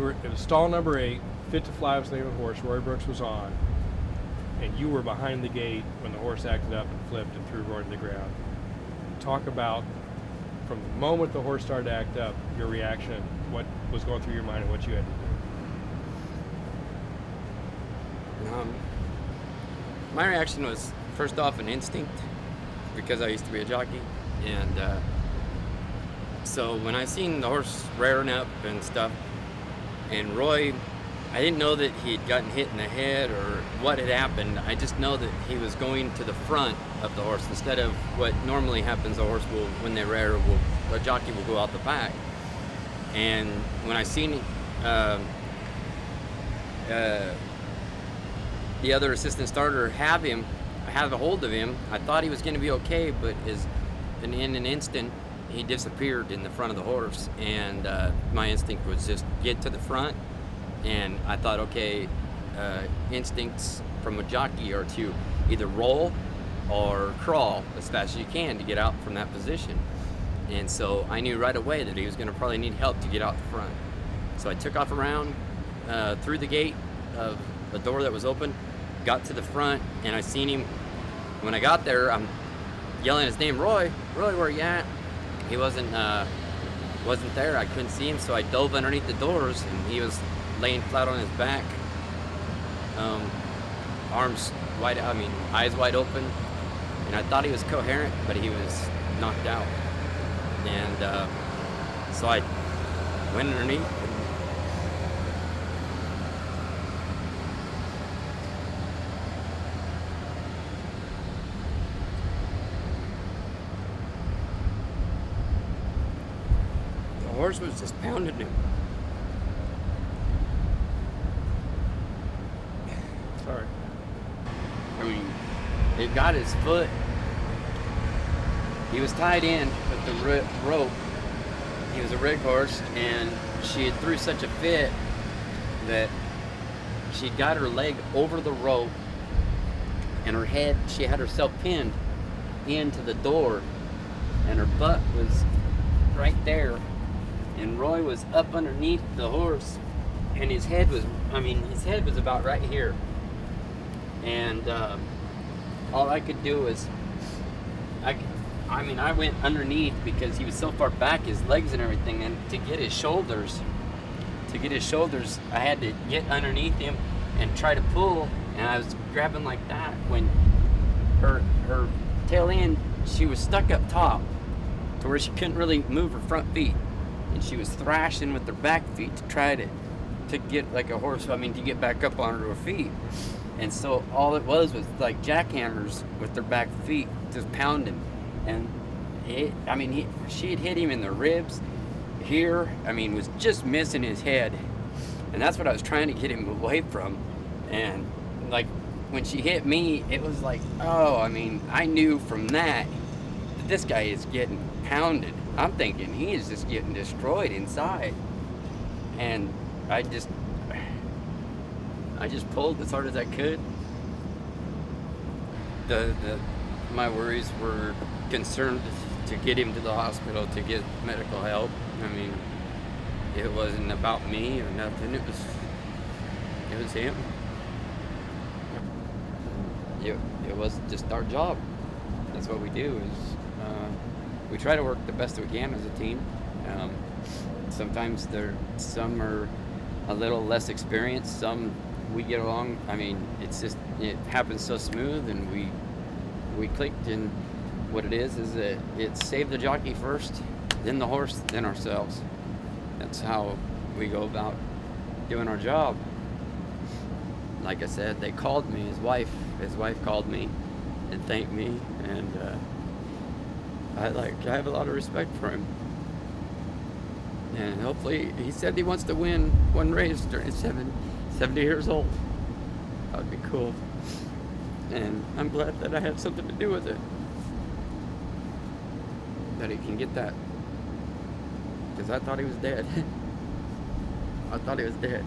were it was stall number 8. Fit to Fly was the name of the horse. Roy Brooks was on, and you were behind the gate when the horse acted up and flipped and threw Roy to the ground. Talk about from the moment the horse started to act up, your reaction, what was going through your mind, and what you had to do. My reaction was first off an instinct, because I used to be a jockey, and so when I seen the horse rearing up and stuff, and Roy, I didn't know that he had gotten hit in the head or what had happened. I just know that he was going to the front of the horse instead of what normally happens. A horse will, when they rear, a jockey will go out the back. And when I seen the other assistant starter have a hold of him, I thought he was going to be okay, but in an instant, he disappeared in the front of the horse, and my instinct was just get to the front. And I thought, okay, instincts from a jockey are to either roll or crawl as fast as you can to get out from that position. And so I knew right away that he was going to probably need help to get out the front. So I took off around through the gate of the door that was open, got to the front, and I seen him. When I got there, I'm yelling his name, Roy, where you at? He wasn't there. I couldn't see him, so I dove underneath the doors, and he was laying flat on his back, arms wide, eyes wide open, and I thought he was coherent, but he was knocked out. And so I went underneath. The horse was just pounding him. Sorry. It got his foot. He was tied in with the rope. He was a rig horse, and she had threw such a fit that she got her leg over the rope, and her head, she had herself pinned into the door, and her butt was right there, and Roy was up underneath the horse, and his head was about right here. And all I could do was, I went underneath because he was so far back, his legs and everything, and to get his shoulders, I had to get underneath him and try to pull, and I was grabbing like that when her tail end, she was stuck up top to where she couldn't really move her front feet, and she was thrashing with her back feet to try to get like a horse, to get back up onto her feet. And so all it was like jackhammers with their back feet, just pounding. And she had hit him in the ribs here. Was just missing his head. And that's what I was trying to get him away from. And like when she hit me, it was like, I knew from that this guy is getting pounded. I'm thinking he is just getting destroyed inside. And I just pulled as hard as I could. My worries were concerned to get him to the hospital to get medical help. It wasn't about me or nothing. It was him. It was just our job. That's what we do. We try to work the best we can as a team. Sometimes some are a little less experienced. Some we get along. It happens so smooth, and we clicked. And what it is that it saved the jockey first, then the horse, then ourselves. That's how we go about doing our job. Like I said, they called me. His wife called me and thanked me, and I have a lot of respect for him. And hopefully, he said he wants to win one race during 70 years old. That would be cool. And I'm glad that I had something to do with it. That he can get that. Because I thought he was dead. I thought he was dead.